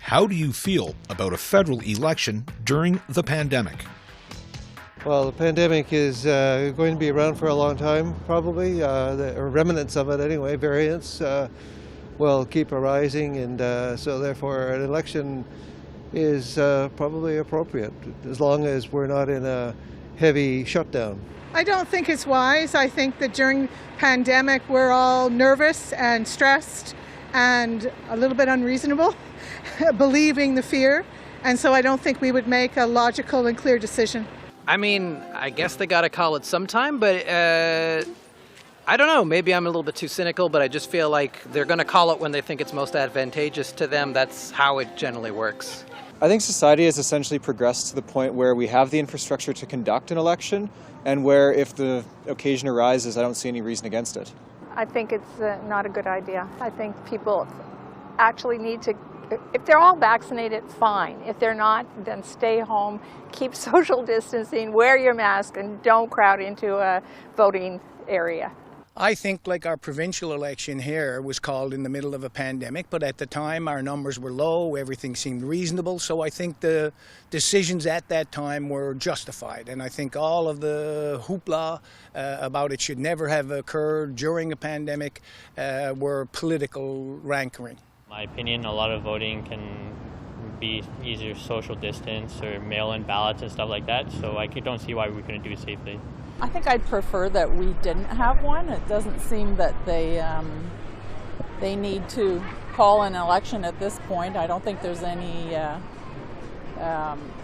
How do you feel about a federal election during the pandemic? Well, the pandemic is going to be around for a long time, probably, or remnants of it anyway. Variants will keep arising, and so therefore an election is probably appropriate, as long as we're not in a heavy shutdown. I don't think it's wise. I think that during pandemic we're all nervous and stressed and a little bit unreasonable, believing the fear, and so I don't think we would make a logical and clear decision. I mean, I guess they got to call it sometime, but I don't know. Maybe I'm a little bit too cynical, but I just feel like they're going to call it when they think it's most advantageous to them. That's how it generally works. I think society has essentially progressed to the point where we have the infrastructure to conduct an election, and where if the occasion arises, I don't see any reason against it. I think it's not a good idea. I think people actually need to, if they're all vaccinated, fine. If they're not, then stay home, keep social distancing, wear your mask, and don't crowd into a voting area. I think like our provincial election here was called in the middle of a pandemic, but at the time our numbers were low, everything seemed reasonable, so I think the decisions at that time were justified. And I think all of the hoopla about it should never have occurred during a pandemic were political rankering. In my opinion, a lot of voting can be either social distance or mail-in ballots and stuff like that, so I don't see why we couldn't do it safely. I think I'd prefer that we didn't have one. It doesn't seem that they need to call an election at this point. I don't think there's any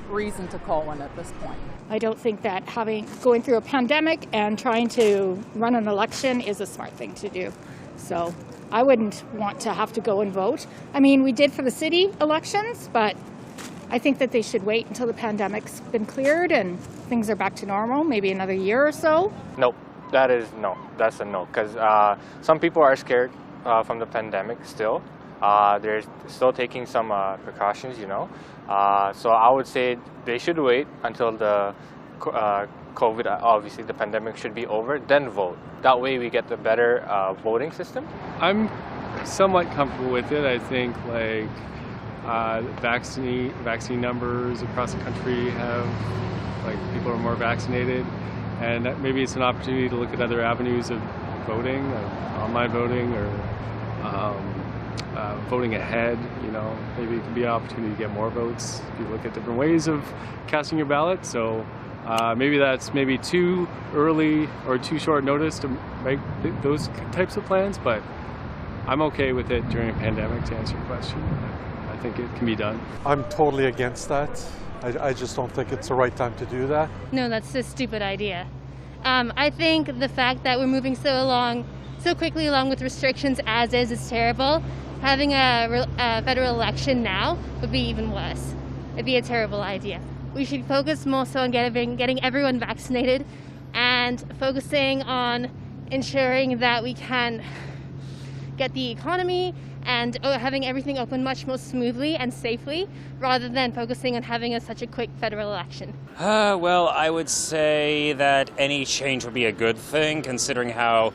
reason to call one at this point. I don't think that going through a pandemic and trying to run an election is a smart thing to do. So I wouldn't want to have to go and vote. I mean, we did for the city elections, but I think that they should wait until the pandemic's been cleared and things are back to normal, maybe another year or so. Nope, that's a no, because some people are scared from the pandemic still. They're still taking some precautions, so I would say they should wait until the COVID, obviously the pandemic should be over, then vote. That way we get the better voting system. I'm somewhat comfortable with it. I think vaccine numbers across the country have, people are more vaccinated, and maybe it's an opportunity to look at other avenues of voting, online voting, or voting ahead. Maybe it can be an opportunity to get more votes if you look at different ways of casting your ballot. So maybe that's too early or too short notice to make those types of plans, but I'm okay with it during a pandemic, to answer your question. I think it can be done. I'm totally against that. I just don't think it's the right time to do that. No, that's a stupid idea. I think the fact that we're moving so quickly along with restrictions as is terrible. Having a federal election now would be even worse. It'd be a terrible idea. We should focus more so on getting everyone vaccinated and focusing on ensuring that we can get the economy and having everything open much more smoothly and safely, rather than focusing on having such a quick federal election. Well, I would say that any change would be a good thing, considering how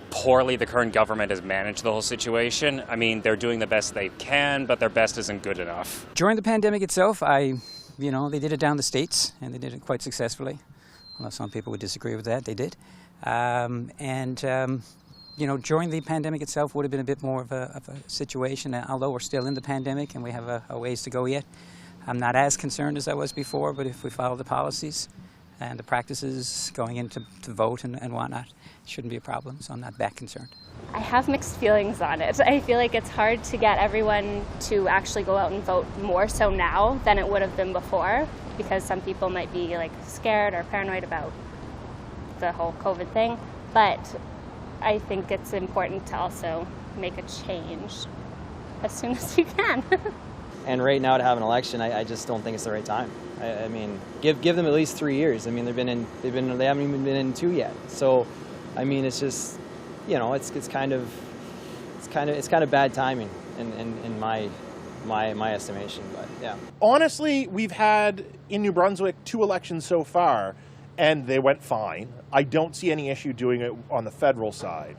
poorly the current government has managed the whole situation. I mean, they're doing the best they can, but their best isn't good enough. During the pandemic itself, they did it down the States, and they did it quite successfully. Although some people would disagree with that, they did. During the pandemic itself would have been a bit more of a situation, although we're still in the pandemic and we have a ways to go yet. I'm not as concerned as I was before, but if we follow the policies and the practices going in to vote and whatnot, it shouldn't be a problem, so I'm not that concerned. I have mixed feelings on it. I feel like it's hard to get everyone to actually go out and vote more so now than it would have been before, because some people might be scared or paranoid about the whole COVID thing, but I think it's important to also make a change as soon as you can. And right now to have an election, I just don't think it's the right time. I mean, give them at least 3 years. I mean, they haven't even been in 2 yet. So, I mean, it's just, it's kind of bad timing in my estimation. But yeah. Honestly, we've had in New Brunswick 2 elections so far, and they went fine. I don't see any issue doing it on the federal side.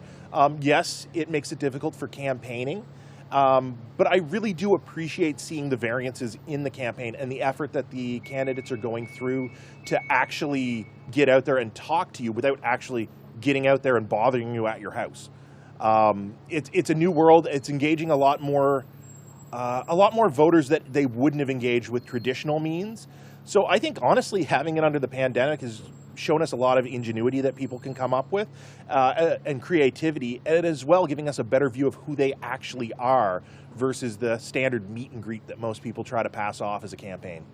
Yes, it makes it difficult for campaigning, But I really do appreciate seeing the variances in the campaign and the effort that the candidates are going through to actually get out there and talk to you without actually getting out there and bothering you at your house. It's a new world. It's engaging a lot more voters that they wouldn't have engaged with traditional means. So I think, honestly, having it under the pandemic has shown us a lot of ingenuity that people can come up with and creativity, and as well giving us a better view of who they actually are versus the standard meet and greet that most people try to pass off as a campaign.